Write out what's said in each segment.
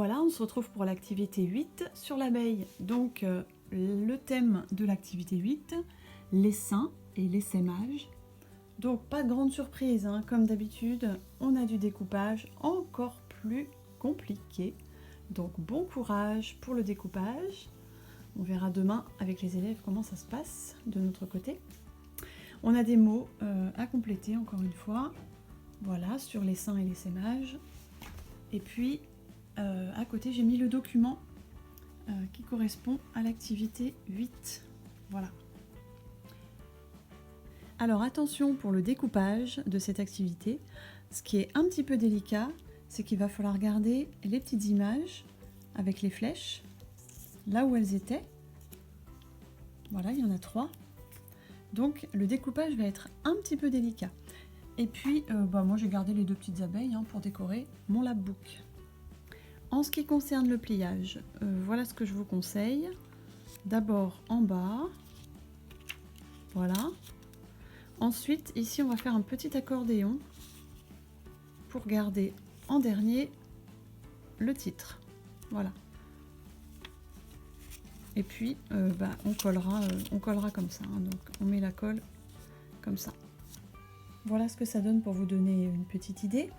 Voilà, on se retrouve pour l'activité 8 sur l'abeille. Donc, le thème de l'activité 8, l'essaim et l'essaimage. Donc, pas de grande surprise, hein. Comme d'habitude, on a du découpage encore plus compliqué. Donc, bon courage pour le découpage. On verra demain avec les élèves comment ça se passe de notre côté. On a des mots à compléter encore une fois. Voilà, sur l'essaim et l'essaimage. Et puis, à côté, j'ai mis le document qui correspond à l'activité 8. Voilà. Alors attention pour le découpage de cette activité. Ce qui est un petit peu délicat, c'est qu'il va falloir garder les petites images avec les flèches là où elles étaient. Voilà, il y en a 3. Donc le découpage va être un petit peu délicat. Et puis, moi j'ai gardé les 2 petites abeilles pour décorer mon labbook. En ce qui concerne le pliage, voilà ce que je vous conseille. D'abord en bas, voilà. Ensuite, ici on va faire un petit accordéon pour garder en dernier le titre. Voilà. Et puis, on collera comme ça. Donc on met la colle comme ça. Voilà ce que ça donne pour vous donner une petite idée.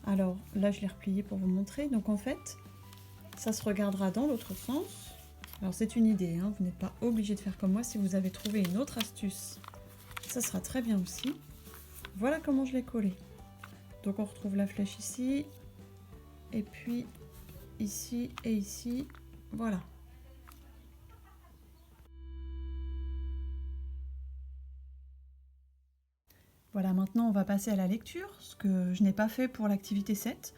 Alors là, je l'ai replié pour vous montrer. Donc en fait, ça se regardera dans l'autre sens. Alors c'est une idée, vous n'êtes pas obligé de faire comme moi. Si vous avez trouvé une autre astuce, ça sera très bien aussi. Voilà comment je l'ai collé. Donc on retrouve la flèche ici, et puis ici et ici. Voilà. Voilà, maintenant on va passer à la lecture, ce que je n'ai pas fait pour l'activité 7.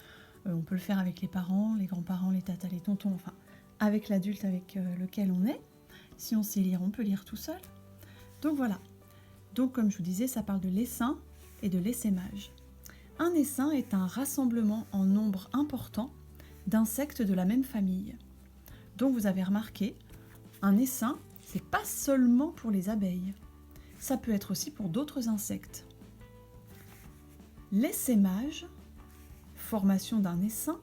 On peut le faire avec les parents, les grands-parents, les tatas, les tontons, enfin avec l'adulte avec lequel on est. Si on sait lire, on peut lire tout seul. Donc voilà. Donc comme je vous disais, ça parle de l'essaim et de l'essaimage. Un essaim est un rassemblement en nombre important d'insectes de la même famille. Donc vous avez remarqué, un essaim, c'est pas seulement pour les abeilles. Ça peut être aussi pour d'autres insectes. L'essaimage, formation d'un essaim,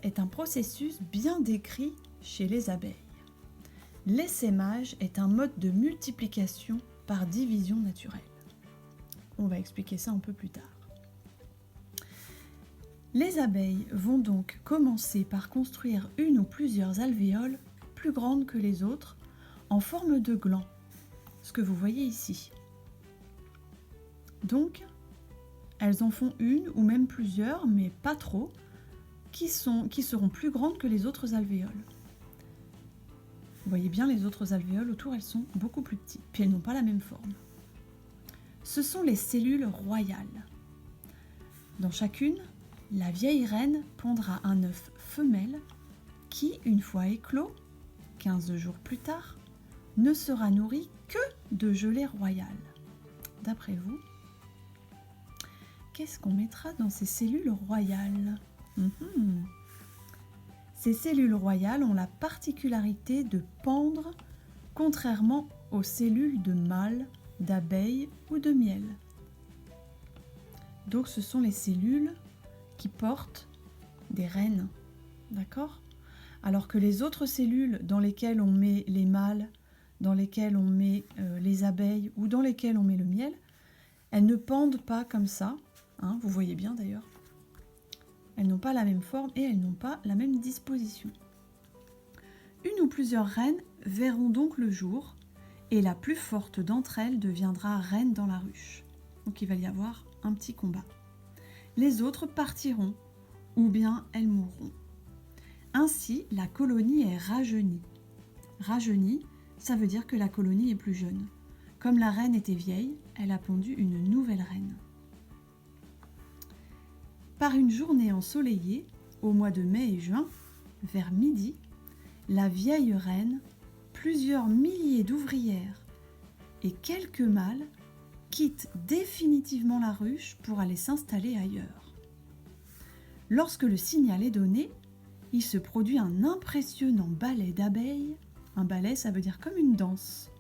est un processus bien décrit chez les abeilles. L'essaimage est un mode de multiplication par division naturelle. On va expliquer ça un peu plus tard. Les abeilles vont donc commencer par construire une ou plusieurs alvéoles plus grandes que les autres en forme de gland, ce que vous voyez ici. Donc, elles en font une ou même plusieurs, mais pas trop, qui seront plus grandes que les autres alvéoles. Vous voyez bien, les autres alvéoles autour, elles sont beaucoup plus petites, puis elles n'ont pas la même forme. Ce sont les cellules royales. Dans chacune, la vieille reine pondra un œuf femelle qui, une fois éclos, 15 jours plus tard, ne sera nourri que de gelée royale. D'après vous, qu'est-ce qu'on mettra dans ces cellules royales ? Ces cellules royales ont la particularité de pendre contrairement aux cellules de mâles, d'abeilles ou de miel. Donc ce sont les cellules qui portent des reines, d'accord ? Alors que les autres cellules dans lesquelles on met les mâles, dans lesquelles on met les abeilles ou dans lesquelles on met le miel, elles ne pendent pas comme ça, vous voyez bien d'ailleurs. Elles n'ont pas la même forme et elles n'ont pas la même disposition. Une ou plusieurs reines verront donc le jour et la plus forte d'entre elles deviendra reine dans la ruche. Donc il va y avoir un petit combat. Les autres partiront ou bien elles mourront. Ainsi, la colonie est rajeunie. Rajeunie, ça veut dire que la colonie est plus jeune. Comme la reine était vieille, elle a pondu une nouvelle reine. Par une journée ensoleillée, au mois de mai et juin, vers midi, la vieille reine, plusieurs milliers d'ouvrières et quelques mâles quittent définitivement la ruche pour aller s'installer ailleurs. Lorsque le signal est donné, il se produit un impressionnant ballet d'abeilles. Un ballet, ça veut dire comme une danse.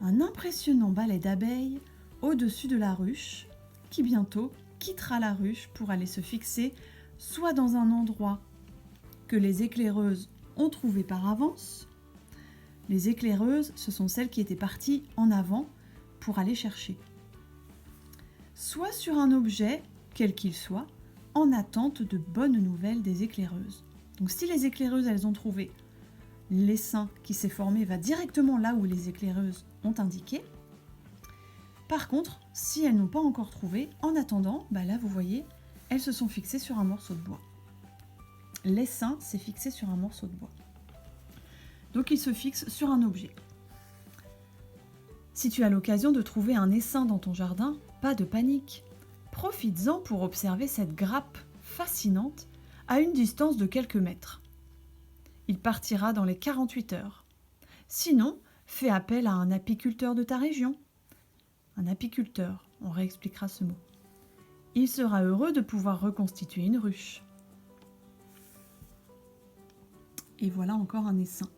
Un impressionnant ballet d'abeilles au-dessus de la ruche, qui bientôt quittera la ruche pour aller se fixer soit dans un endroit que les éclaireuses ont trouvé par avance. Les éclaireuses, ce sont celles qui étaient parties en avant pour aller chercher. Soit sur un objet, quel qu'il soit, en attente de bonnes nouvelles des éclaireuses. Donc si les éclaireuses, elles ont trouvé l'essaim qui s'est formé va directement là où les éclaireuses ont indiqué. Par contre, si elles n'ont pas encore trouvé, en attendant, là vous voyez, elles se sont fixées sur un morceau de bois. L'essaim s'est fixé sur un morceau de bois. Donc il se fixe sur un objet. Si tu as l'occasion de trouver un essaim dans ton jardin, pas de panique. Profites-en pour observer cette grappe fascinante à une distance de quelques mètres. Il partira dans les 48 heures. Sinon, fais appel à un apiculteur de ta région. Un apiculteur, on réexpliquera ce mot. Il sera heureux de pouvoir reconstituer une ruche. Et voilà encore un essaim.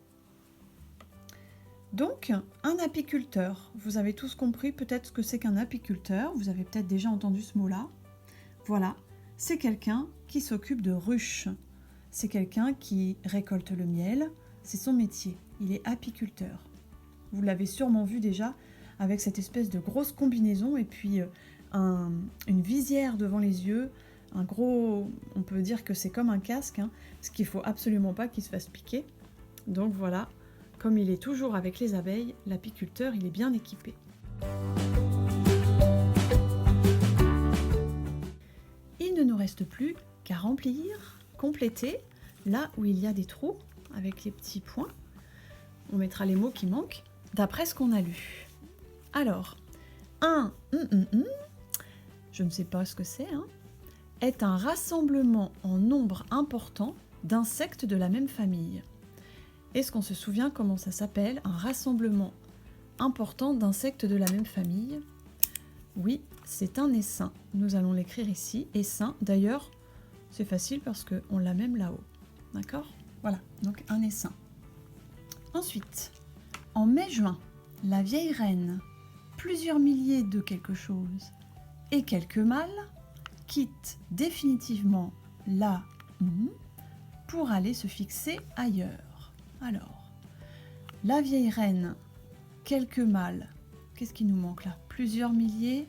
Donc, un apiculteur, vous avez tous compris peut-être ce que c'est qu'un apiculteur, vous avez peut-être déjà entendu ce mot-là. Voilà, c'est quelqu'un qui s'occupe de ruches. C'est quelqu'un qui récolte le miel, c'est son métier, il est apiculteur. Vous l'avez sûrement vu déjà avec cette espèce de grosse combinaison et puis une visière devant les yeux, un gros, on peut dire que c'est comme un casque, parce qu'il ne faut absolument pas qu'il se fasse piquer. Donc voilà. Comme il est toujours avec les abeilles, l'apiculteur, il est bien équipé. Il ne nous reste plus qu'à remplir, compléter, là où il y a des trous, avec les petits points. On mettra les mots qui manquent, d'après ce qu'on a lu. Alors, je ne sais pas ce que c'est, est un rassemblement en nombre important d'insectes de la même famille. Est-ce qu'on se souvient comment ça s'appelle, un rassemblement important d'insectes de la même famille? Oui, c'est un essaim. Nous allons l'écrire ici, essaim. D'ailleurs, c'est facile parce qu'on l'a même là-haut. D'accord? Voilà, donc un essaim. Ensuite, en mai-juin, la vieille reine, plusieurs milliers de quelque chose et quelques mâles quittent définitivement la pour aller se fixer ailleurs. Alors, la vieille reine, quelques mâles, qu'est-ce qui nous manque là? Plusieurs milliers,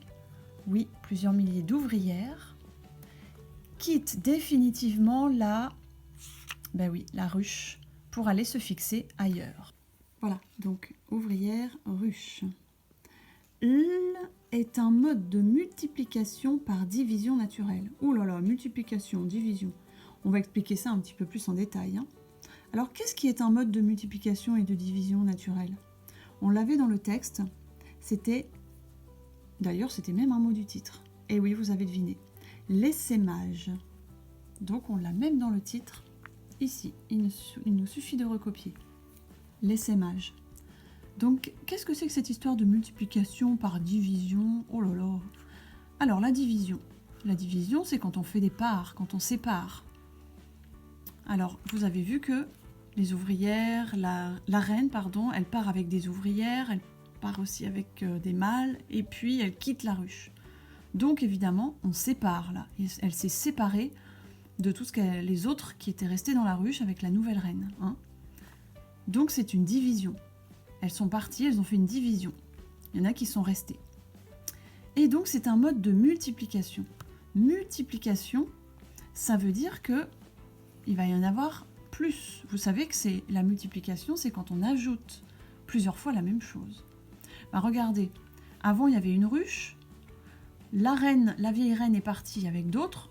oui, plusieurs milliers d'ouvrières, quittent définitivement la ruche pour aller se fixer ailleurs. Voilà, donc ouvrière, ruche. L est un mode de multiplication par division naturelle. Ouh là là, multiplication, division. On va expliquer ça un petit peu plus en détail. Alors, qu'est-ce qui est un mode de multiplication et de division naturelle? On l'avait dans le texte, d'ailleurs c'était même un mot du titre. Et oui, vous avez deviné, l'essaimage. Donc on l'a même dans le titre, ici, il nous suffit de recopier. L'essaimage. Donc, qu'est-ce que c'est que cette histoire de multiplication par division? Oh là là. Alors, la division. La division, c'est quand on fait des parts, quand on sépare. Alors, vous avez vu que les ouvrières, la reine, elle part avec des ouvrières, elle part aussi avec des mâles, et puis elle quitte la ruche. Donc évidemment, on sépare là. Elle s'est séparée de tout les autres qui étaient restés dans la ruche avec la nouvelle reine. Donc c'est une division. Elles sont parties, elles ont fait une division. Il y en a qui sont restés. Et donc c'est un mode de multiplication. Multiplication, ça veut dire que il va y en avoir plus. Vous savez que la multiplication, c'est quand on ajoute plusieurs fois la même chose. Regardez, avant il y avait une ruche, la vieille reine est partie avec d'autres,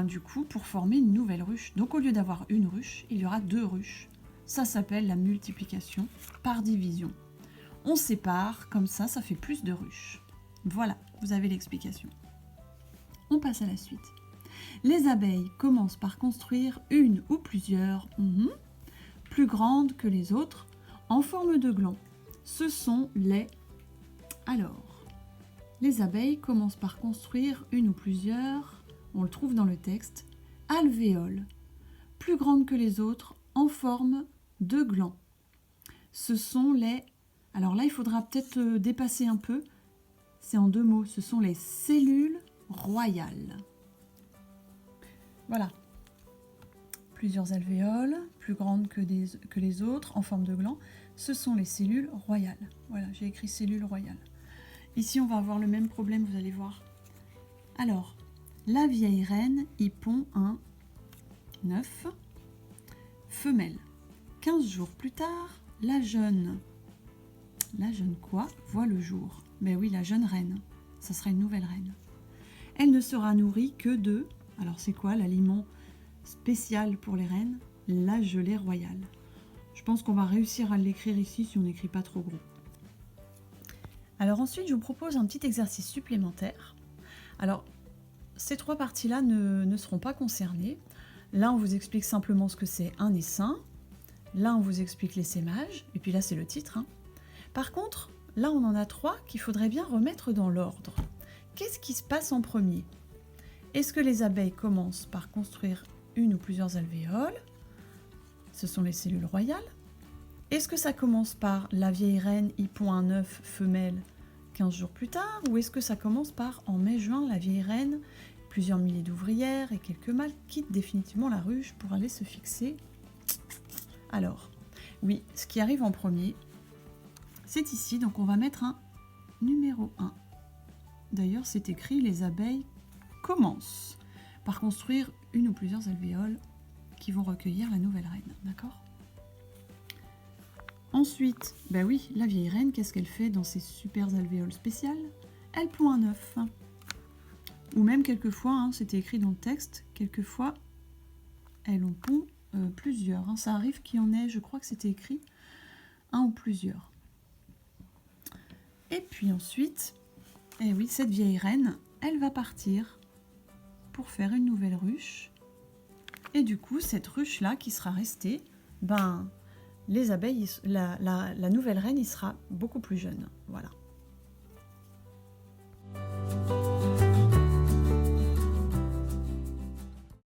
du coup pour former une nouvelle ruche. Donc au lieu d'avoir une ruche, il y aura deux ruches. Ça s'appelle la multiplication par division. On sépare, comme ça fait plus de ruches. Voilà, vous avez l'explication. On passe à la suite. Les abeilles commencent par construire une ou plusieurs plus grandes que les autres en forme de gland. Ce sont les... Alors, les abeilles commencent par construire une ou plusieurs, on le trouve dans le texte, alvéoles, plus grandes que les autres en forme de gland. Ce sont les... Alors là, il faudra peut-être dépasser un peu. C'est en deux mots. Ce sont les cellules royales. Voilà. plusieurs alvéoles, plus grandes que les autres, en forme de gland. Ce sont les cellules royales. Voilà, j'ai écrit cellules royales. Ici, on va avoir le même problème, vous allez voir. Alors, la vieille reine y pond un œuf femelle. 15 jours plus tard, la jeune quoi, voit le jour. Ben oui, la jeune reine, ça sera une nouvelle reine. Elle ne sera nourrie que de, alors c'est quoi l'aliment spécial pour les reines? La gelée royale. Je pense qu'on va réussir à l'écrire ici si on n'écrit pas trop gros. Alors ensuite, je vous propose un petit exercice supplémentaire. Alors, ces trois parties-là ne seront pas concernées. Là, on vous explique simplement ce que c'est un essaim. Là, on vous explique l'essaimage. Et puis là, c'est le titre. Par contre, là, on en a trois qu'il faudrait bien remettre dans l'ordre. Qu'est-ce qui se passe en premier? Est-ce que les abeilles commencent par construire une ou plusieurs alvéoles? Ce sont les cellules royales. Est-ce que ça commence par la vieille reine y pond un œuf femelle 15 jours plus tard? Ou est-ce que ça commence par en mai-juin, la vieille reine, plusieurs milliers d'ouvrières et quelques mâles quittent définitivement la ruche pour aller se fixer? Alors, oui, ce qui arrive en premier, c'est ici, donc on va mettre un numéro 1. D'ailleurs, c'est écrit, les abeilles commencent par construire une ou plusieurs alvéoles qui vont recueillir la nouvelle reine, d'accord? Ensuite, ben oui, la vieille reine, qu'est-ce qu'elle fait dans ses super alvéoles spéciales? Elle pond un œuf. Ou même quelquefois, c'était écrit dans le texte, quelquefois, elle en pond plusieurs. Ça arrive qu'il y en ait, je crois que c'était écrit, un ou plusieurs. Et puis ensuite, eh oui, cette vieille reine, elle va partir pour faire une nouvelle ruche. Et du coup, cette ruche-là qui sera restée, ben, les abeilles, la nouvelle reine, il sera beaucoup plus jeune. Voilà.